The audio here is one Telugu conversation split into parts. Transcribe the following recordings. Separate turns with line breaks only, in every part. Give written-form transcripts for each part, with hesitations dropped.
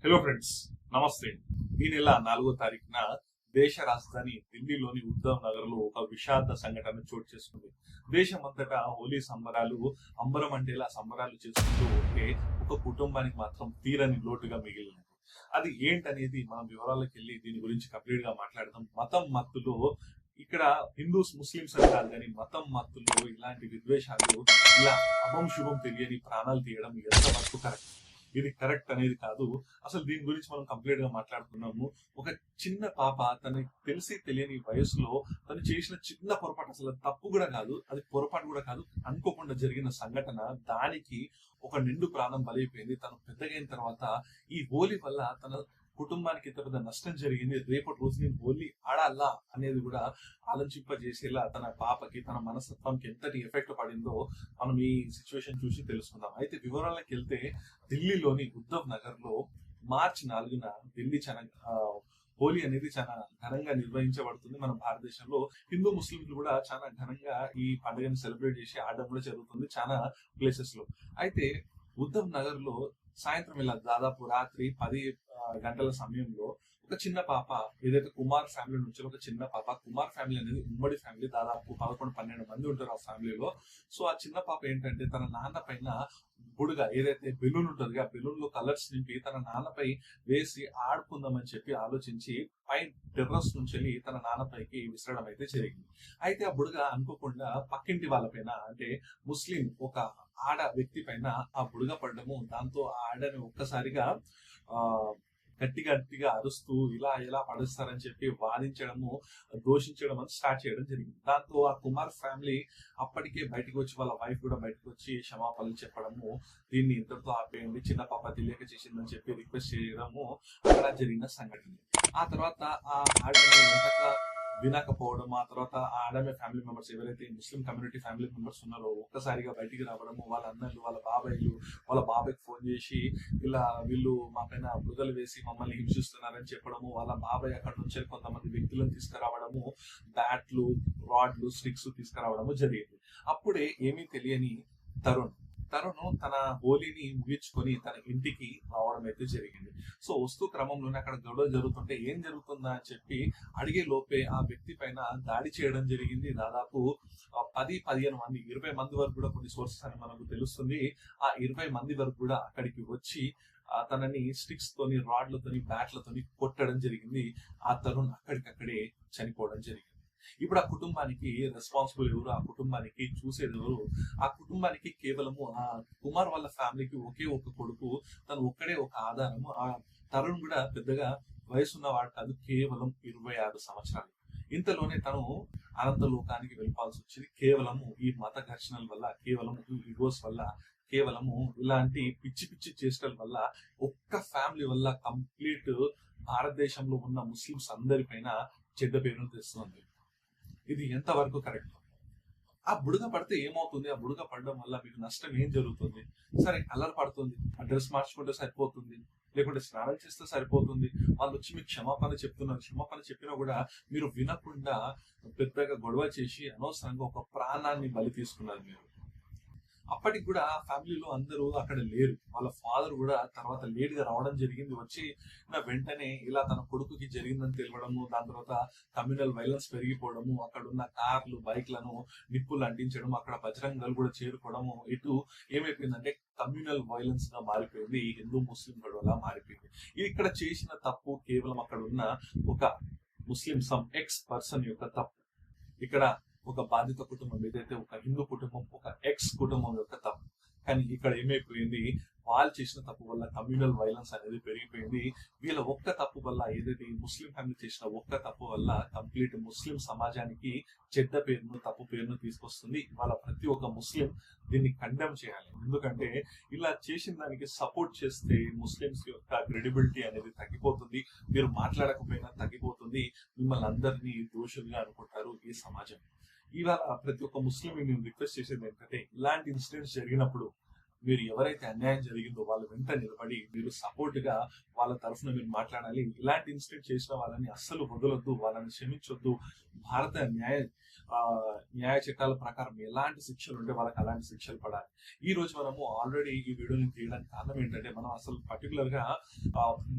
హలో ఫ్రెండ్స్, నమస్తే. ఈ నెల 4వ తారీఖున దేశ రాజధాని ఢిల్లీలోని ఉద్ధవ్ నగర్ లో ఒక విషాద సంఘటన చోటు చేసుకుంది. దేశమంతటా హోలీ సంబరాలు అంబరం అంటేలా సంబరాలు చేసుకుంటూ ఉంటే ఒక కుటుంబానికి మాత్రం తీరని లోటుగా మిగిలింది. అది ఏంటనేది మనం వివరాలకు వెళ్ళి దీని గురించి కంప్లీట్ గా మాట్లాడదాం. మతం మత్తులో ఇక్కడ హిందూస్ ముస్లింస్ అని కాదు, కానీ మతం మత్తులో ఇలాంటి విద్వేషాలు, ఇలా అభం శుభం తెలియని ప్రాణాలు తీయడం ఎంత వరకు కరెక్ట్, ఇది కరెక్ట్ అనేది కాదు. అసలు దీని గురించి మనం కంప్లీట్ గా మాట్లాడుతున్నాము. ఒక చిన్న పాప తనకి తెలిసి తెలియని వయసులో తను చేసిన చిన్న పొరపాటు, అసలు తప్పు కూడా కాదు, అది పొరపాటు కూడా కాదు, అనుకోకుండా జరిగిన సంఘటన, దానికి ఒక నిండు ప్రాణం బలైపోయింది. తను పెద్దగైన తర్వాత ఈ హోలీ వల్ల తన కుటుంబానికి ఇంత పెద్ద నష్టం జరిగింది, రేపటి రోజు నేను హోలీ ఆడాలా అనేది కూడా ఆలోచింపజేసేలా తన పాపకి, తన మనస్తత్వానికి ఎంతటి ఎఫెక్ట్ పడిందో మనం ఈ సిచ్యువేషన్ చూసి తెలుసుకుందాం. అయితే వివరాలకు వెళ్తే, ఢిల్లీలోని ఉద్ధవ్ నగర్ లో మార్చి 4న ఢిల్లీ హోలీ అనేది చాలా ఘనంగా నిర్వహించబడుతుంది. మన భారతదేశంలో హిందూ ముస్లింలు కూడా చాలా ఘనంగా ఈ పండుగను సెలబ్రేట్ చేసి ఆడడం కూడా జరుగుతుంది చాలా ప్లేసెస్ లో. అయితే ఉద్ధవ్ నగర్ లో సాయంత్రం ఇలా దాదాపు రాత్రి 10 గంటల సమయంలో ఒక చిన్న పాప, ఏదైతే కుమార్ ఫ్యామిలీ నుంచి ఒక చిన్న పాప, కుమార్ ఫ్యామిలీ అనేది ఉమ్మడి ఫ్యామిలీ, దాదాపు 11-12 మంది ఉంటారు ఆ ఫ్యామిలీలో. సో ఆ చిన్న పాప ఏంటంటే తన నాన్న పైన బుడుగ, ఏదైతే బెలూన్ ఉంటుంది ఆ బెలూన్ లో కలర్స్ నింపి తన నాన్నపై వేసి ఆడుకుందామని చెప్పి ఆలోచించి పై టెర్రస్ నుంచి తన నాన్నపైకి విసరడం అయితే జరిగింది. అయితే ఆ బుడుగ అనుకోకుండా పక్కింటి వాళ్ళ పైన, అంటే ముస్లిం ఒక ఆడ వ్యక్తి పైన ఆ బుడుగ పడ్డము. దాంతో ఆ ఆడని ఒక్కసారిగా గట్టిగా అరుస్తూ ఇలా ఎలా పడుస్తారని చెప్పి వాదించడము, దోషించడం అని స్టార్ట్ చేయడం జరిగింది. దాంతో ఆ కుమార్ ఫ్యామిలీ అప్పటికే బయటకు వచ్చి, వాళ్ళ వైఫ్ కూడా బయటకు వచ్చి క్షమాపణలు చెప్పడము, దీన్ని ఇంతటితో ఆపేయండి, చిన్న పాప తెలియక చేసిందని చెప్పి రిక్వెస్ట్ చేయడము అక్కడ జరిగిన సంఘటన. ఆ తర్వాత ఆ ఆడని ఎంతగా వినకపోవడం, ఆ తర్వాత ఆ ఆడమే ఫ్యామిలీ మెంబర్స్, ఎవరైతే ముస్లిం కమ్యూనిటీ ఫ్యామిలీ మెంబర్స్ ఉన్నారో ఒక్కసారిగా బయటికి రావడము, వాళ్ళ అన్నలు, వాళ్ళ బాబాయ్లు, వాళ్ళ బాబాయ్కి ఫోన్ చేసి ఇలా వీళ్ళు మా పైన బురదలు వేసి మమ్మల్ని హింసిస్తున్నారని చెప్పడము, వాళ్ళ బాబాయ్ అక్కడ నుంచి కొంతమంది వ్యక్తులను తీసుకురావడము, బ్యాట్లు, రాడ్లు, స్టిక్స్ తీసుకురావడము జరిగింది. అప్పుడే ఏమీ తెలియని తరుణ్ తన హోలీని ముగించుకొని తన ఇంటికి రావడం అయితే జరిగింది. సో వస్తూ క్రమంలోనే అక్కడ గొడవ జరుగుతుంటే ఏం జరుగుతుందా అని చెప్పి అడిగే లోపే ఆ వ్యక్తి పైన దాడి చేయడం జరిగింది. దాదాపు 10-15 మంది, 20 మంది వరకు కూడా కొన్ని సోర్సెస్ అని మనకు తెలుస్తుంది. ఆ 20 మంది వరకు కూడా అక్కడికి వచ్చి తనని స్టిక్స్ తోని, రాడ్లతోని, బ్యాట్లతోని కొట్టడం జరిగింది. ఆ తరుణ్ అక్కడికక్కడే చనిపోవడం జరిగింది. ఇప్పుడు ఆ కుటుంబానికి రెస్పాన్సిబుల్ ఎవరు, ఆ కుటుంబానికి చూసేది ఎవరు? ఆ కుటుంబానికి కేవలము ఆ కుమార్ వాళ్ళ ఫ్యామిలీకి ఒకే ఒక కొడుకు, తను ఒక్కడే ఒక ఆధారము. ఆ తరుణ్ కూడా పెద్దగా వయసున్నవాడు కాదు, కేవలం 26 సంవత్సరాలు. ఇంతలోనే తను అనంత లోకానికి వెళ్ళాల్సి వచ్చింది, కేవలము ఈ మత ఘర్షణల వల్ల, కేవలం ఈ ఈగోస్ వల్ల, కేవలము ఇలాంటి పిచ్చి పిచ్చి చేష్టల వల్ల, ఒక్క ఫ్యామిలీ వల్ల కంప్లీట్ భారతదేశంలో ఉన్న ముస్లింస్ అందరిపైన చెడ్డ పేరును తెస్తుంది. ఇది ఎంతవరకు కరెక్ట్? ఆ బుడగ పడితే ఏమవుతుంది? ఆ బుడగ పడడం వల్ల మీకు నష్టం ఏం జరుగుతుంది? సరే, కలర్ పడుతుంది, ఆ డ్రెస్ మార్చుకుంటే సరిపోతుంది, లేకుంటే స్నానం చేస్తే సరిపోతుంది, వాళ్ళు వచ్చి మీకు క్షమాపణ చెప్తున్నారు, క్షమాపణ చెప్పినా కూడా మీరు వినకుండా పెద్దగా గొడవ చేసి అనవసరంగా ఒక ప్రాణాన్ని బలి తీసుకున్నారు మీరు. అప్పటికి కూడా ఫ్యామిలీలో అందరూ అక్కడ లేరు. వాళ్ళ ఫాదర్ కూడా తర్వాత లేట్ గా రావడం జరిగింది. వచ్చి వెంటనే ఇలా తన కొడుకుకి జరిగిందని తెలియడము, దాని తర్వాత కమ్యూనల్ వైలెన్స్ పెరిగిపోవడము, అక్కడ ఉన్న కార్లు, బైక్లను నిప్పులు అంటించడం, అక్కడ బజరంగ దళ్ కూడా చేరుకోవడము, ఇటు ఏమైపోయిందంటే కమ్యూనల్ వైలెన్స్ గా మారిపోయింది, హిందూ ముస్లిం గొడవలా మారిపోయింది. ఇది ఇక్కడ చేసిన తప్పు కేవలం అక్కడ ఉన్న ఒక ముస్లిం ఎక్స్ పర్సన్ యొక్క తప్పు. ఇక్కడ ఒక బాధిత కుటుంబం, ఏదైతే ఒక హిందూ కుటుంబం, ఒక ఎక్స్ కుటుంబం యొక్క తప్పు. కానీ ఇక్కడ ఏమైపోయింది, వాళ్ళు చేసిన తప్పు వల్ల కమ్యూనల్ వైలెన్స్ అనేది పెరిగిపోయింది. వీళ్ళ ఒక్క తప్పు వల్ల, ఏదైతే ముస్లిం ఫ్యామిలీ చేసిన ఒక్క తప్పు వల్ల కంప్లీట్ ముస్లిం సమాజానికి చెడ్డ పేరును, తప్పు పేరును తీసుకొస్తుంది. వాళ్ళ ప్రతి ఒక్క ముస్లిం దీన్ని కండెమ్ చేయాలి. ఎందుకంటే ఇలా చేసిన దానికి సపోర్ట్ చేస్తే ముస్లింస్ యొక్క క్రెడిబిలిటీ అనేది తగ్గిపోతుంది, మీరు మాట్లాడకపోయినా తగ్గిపోతుంది, మిమ్మల్ని అందరినీ దోషులుగా అనుకుంటారు ఈ సమాజం. ఇవాళ ప్రతి ఒక్క ముస్లిం నేను రిక్వెస్ట్ చేసేది ఏంటంటే, ఇలాంటి ఇన్సిడెంట్స్ జరిగినప్పుడు మీరు ఎవరైతే అన్యాయం జరిగిందో వాళ్ళ వెంట నిలబడి మీరు సపోర్ట్ గా వాళ్ళ తరఫున మీరు మాట్లాడాలి. ఇలాంటి ఇన్సిడెంట్ చేసిన వాళ్ళని అస్సలు వదలొద్దు, వాళ్ళని క్షమించొద్దు. భారత ఆ, న్యాయ చట్టాల ప్రకారం ఎలాంటి శిక్షలు ఉంటే వాళ్ళకి అలాంటి శిక్షలు పడాలి. ఈ రోజు మనము ఆల్రెడీ ఈ వీడియోని తీయడానికి కారణం ఏంటంటే, మనం అసలు పర్టికులర్ గా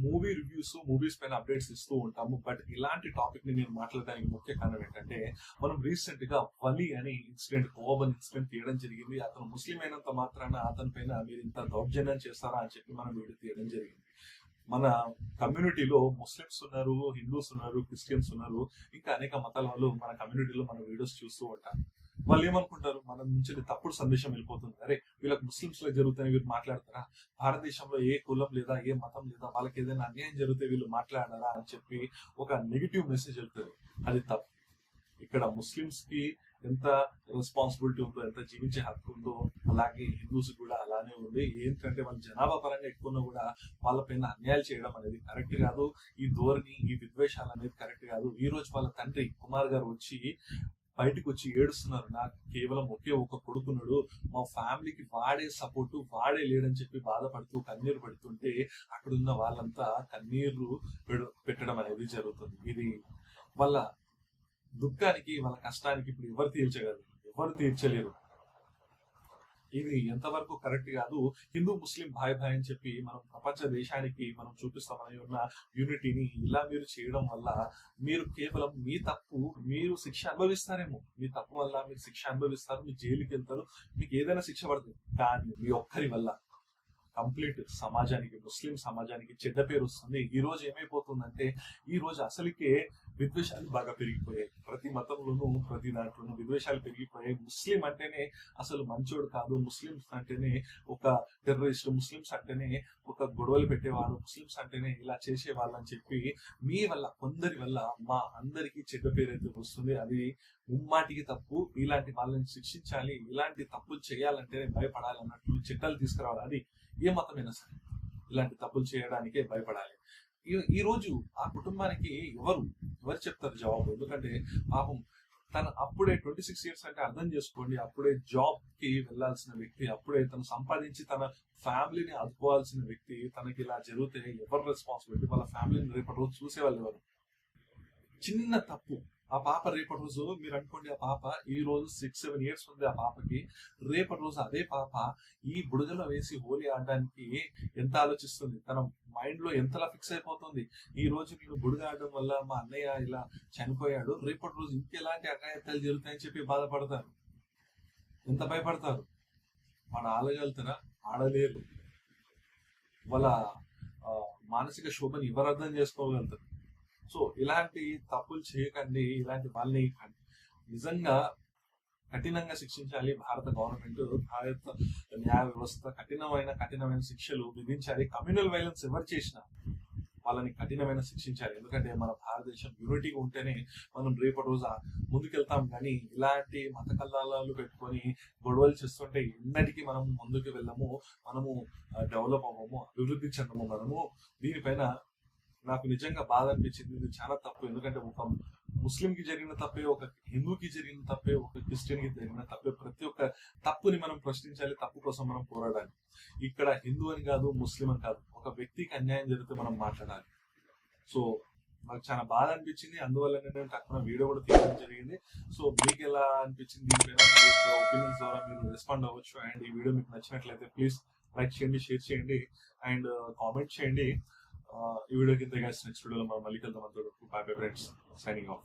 మూవీ రివ్యూస్, మూవీస్ పైన అప్డేట్స్ ఇస్తూ ఉంటాము. బట్ ఇలాంటి టాపిక్ ని నేను మాట్లాడడానికి ముఖ్య కారణం ఏంటంటే, మనం రీసెంట్ గా వలి అని ఇన్సిడెంట్, కోవన్ ఇన్సిడెంట్ తీయడం జరిగింది. అతను ముస్లిం అయినంత మాత్రాన అతని పైన మీరు ఇంత దౌర్జన్యం చేస్తారా అని చెప్పి మనం వీడియో తీయడం జరిగింది. మన కమ్యూనిటీలో ముస్లిమ్స్ ఉన్నారు, హిందూస్ ఉన్నారు, క్రిస్టియన్స్ ఉన్నారు, ఇంకా అనేక మతాల వాళ్ళు మన కమ్యూనిటీలో మన వీడియోస్ చూస్తూ ఉంటారు. వాళ్ళు ఏమనుకుంటారు, మన నుంచి తప్పుడు సందేశం వెళ్ళిపోతుంది. అరే వీళ్ళకి ముస్లిమ్స్ లో జరుగుతాయి, వీళ్ళు మాట్లాడతారా, భారతదేశంలో ఏ కులం లేదా ఏ మతం లేదా వాళ్ళకి ఏదైనా అన్యాయం జరిగితే వీళ్ళు మాట్లాడారా అని చెప్పి ఒక నెగిటివ్ మెసేజ్ వెళ్తుంది. అది తప్పు. ఇక్కడ ముస్లిమ్స్ కి ఎంత రెస్పాన్సిబిలిటీ ఉందో, ఎంత జీవించే హక్కు ఉందో, అలాగే హిందూస్ కూడా అలానే ఉంది. ఏంటంటే వాళ్ళ జనాభా పరంగా ఎక్కువ కూడా వాళ్ళపైన అన్యాయాలు చేయడం అనేది కరెక్ట్ కాదు. ఈ ధోరణి, ఈ విద్వేషాలు అనేది కరెక్ట్ కాదు. ఈ రోజు వాళ్ళ తండ్రి కుమార్ గారు వచ్చి బయటకు వచ్చి ఏడుస్తున్నారు, నాకు కేవలం ఒకే ఒక కొడుకున్నాడు, మా ఫ్యామిలీకి వాడే సపోర్టు, వాడే లేడని చెప్పి బాధపడుతూ కన్నీరు పెడుతుంటే అక్కడ ఉన్న వాళ్ళంతా కన్నీరు పెట్టడం అనేది జరుగుతుంది. ఇది వాళ్ళ దుఃఖానికి, వాళ్ళ కష్టానికి ఇప్పుడు ఎవరు తీర్చగలరు? ఎవరు తీర్చలేరు. ఇది ఎంతవరకు కరెక్ట్ కాదు. హిందూ ముస్లిం భాయ్ భాయ్ అని చెప్పి మనం ప్రపంచ దేశానికి మనం చూపిస్తామని ఉన్న యూనిటీని ఇలా మీరు చేయడం వల్ల మీరు కేవలం మీ తప్పు, మీరు శిక్ష అనుభవిస్తారేమో, మీ తప్పు వల్ల మీరు శిక్ష అనుభవిస్తారు, మీరు జైలుకి వెళ్తారు, మీకు ఏదైనా శిక్ష పడుతుంది. కానీ మీ ఒక్కరి వల్ల కంప్లీట్ సమాజానికి, ముస్లిం సమాజానికి చెడ్డ పేరు వస్తుంది. ఈ రోజు ఏమైపోతుందంటే, ఈ రోజు అసలుకే విద్వేషాలు బాగా పెరిగిపోయాయి. ప్రతి మతంలోనూ, ప్రతి దాంట్లోనూ విద్వేషాలు పెరిగిపోయాయి. ముస్లిం అంటేనే అసలు మంచోడు కాదు, ముస్లింస్ అంటేనే ఒక టెర్రరిస్ట్, ముస్లింస్ అంటేనే ఒక గొడవలు పెట్టేవాడు, ముస్లింస్ అంటేనే ఇలా చేసేవాళ్ళు అని చెప్పి మీ వల్ల, కొందరి వల్ల మా అందరికీ చెడ్డ పేరు అయితే వస్తుంది. అది ముమ్మాటికి తప్పు. ఇలాంటి వాళ్ళని శిక్షించాలి, ఇలాంటి తప్పులు చేయాలంటే భయపడాలి అన్నట్లు చట్టాలు తీసుకురావాలి. అది ఏ మతమైనా సరే ఇలాంటి తప్పులు చేయడానికే భయపడాలి. ఈ రోజు ఆ కుటుంబానికి ఎవరు చెప్తారు జవాబు? ఎందుకంటే పాపం తను అప్పుడే 26 years అంటే అర్థం చేసుకోండి, అప్పుడే జాబ్ కి వెళ్లాల్సిన వ్యక్తి, అప్పుడే తను సంపాదించి తన ఫ్యామిలీని ఆదుకోవాల్సిన వ్యక్తి, తనకి ఇలా జరిగితే ఎవరు రెస్పాన్సిబిలిటీ? వాళ్ళ ఫ్యామిలీని రేపటి రోజు చూసేవాళ్ళు ఎవరు? చిన్న తప్పు ఆ పాప రేపటి రోజు మీరు అనుకోండి, ఆ పాప ఈ రోజు 6-7 years ఉంది ఆ పాపకి, రేపటి రోజు అదే పాప ఈ బుడగలో వేసి హోలీ ఆడడానికి ఎంత ఆలోచిస్తుంది, తన మైండ్ లో ఎంతలా ఫిక్స్ అయిపోతుంది. ఈ రోజు నేను బుడగ ఆడడం వల్ల మా అన్నయ్య ఇలా చనిపోయాడు, రేపటి రోజు ఇంకెలాంటి అఘాయిత్యాలు జరుగుతాయని చెప్పి బాధపడతారు. ఎంత భయపడతారు. మన ఆడగలుగుతారా? ఆడలేరు. వాళ్ళ మానసిక శోభని ఎవరు అర్థం చేసుకోగలుగుతారు? సో ఇలాంటి తప్పులు చేయకండి. ఇలాంటి వాళ్ళని నిజంగా కఠినంగా శిక్షించాలి భారత గవర్నమెంట్, భారత న్యాయ వ్యవస్థ కఠినమైన శిక్షలు విధించాలి. కమ్యూనల్ వైలెన్స్ ఎవరు చేసినా వాళ్ళని కఠినమైన శిక్షించాలి. ఎందుకంటే మన భారతదేశం యూనిటీగా ఉంటేనే మనం రేపటి రోజు ముందుకెళ్తాం. కానీ ఇలాంటి మత కల్లాలు పెట్టుకొని గొడవలు చేస్తుంటే ఎన్నటికీ మనం ముందుకు వెళ్ళము, మనము డెవలప్ అవ్వము, అభివృద్ధి చెందము. మనము దీనిపైన నాకు నిజంగా బాధ అనిపించింది. ఇది చాలా తప్పు. ఎందుకంటే ఒక ముస్లిం కి జరిగిన తప్పే, ఒక హిందూకి జరిగిన తప్పే, ఒక క్రిస్టియన్ కి జరిగిన తప్పే. ప్రతి ఒక్క తప్పుని మనం ప్రశ్నించాలి, తప్పు కోసం మనం పోరాడాలి. ఇక్కడ హిందూ అని కాదు, ముస్లిం అని కాదు, ఒక వ్యక్తికి అన్యాయం జరిగితే మనం మాట్లాడాలి. సో నాకు చాలా బాధ అనిపించింది. అందువల్లనే నేను తక్కువ వీడియో కూడా తీయడం జరిగింది. సో మీకు ఎలా అనిపించింది? ఒపీనియన్స్ ద్వారా మీరు రెస్పాండ్ అవ్వచ్చు. అండ్ ఈ వీడియో మీకు నచ్చినట్లయితే ప్లీజ్ లైక్ చేయండి, షేర్ చేయండి అండ్ కామెంట్ చేయండి. ఈ వీడియోకి ఇంత. నెక్స్ట్ వీడియోలో మనం మళ్ళీ కలుద్దాం. అంతవరకు by bye friends, signing off.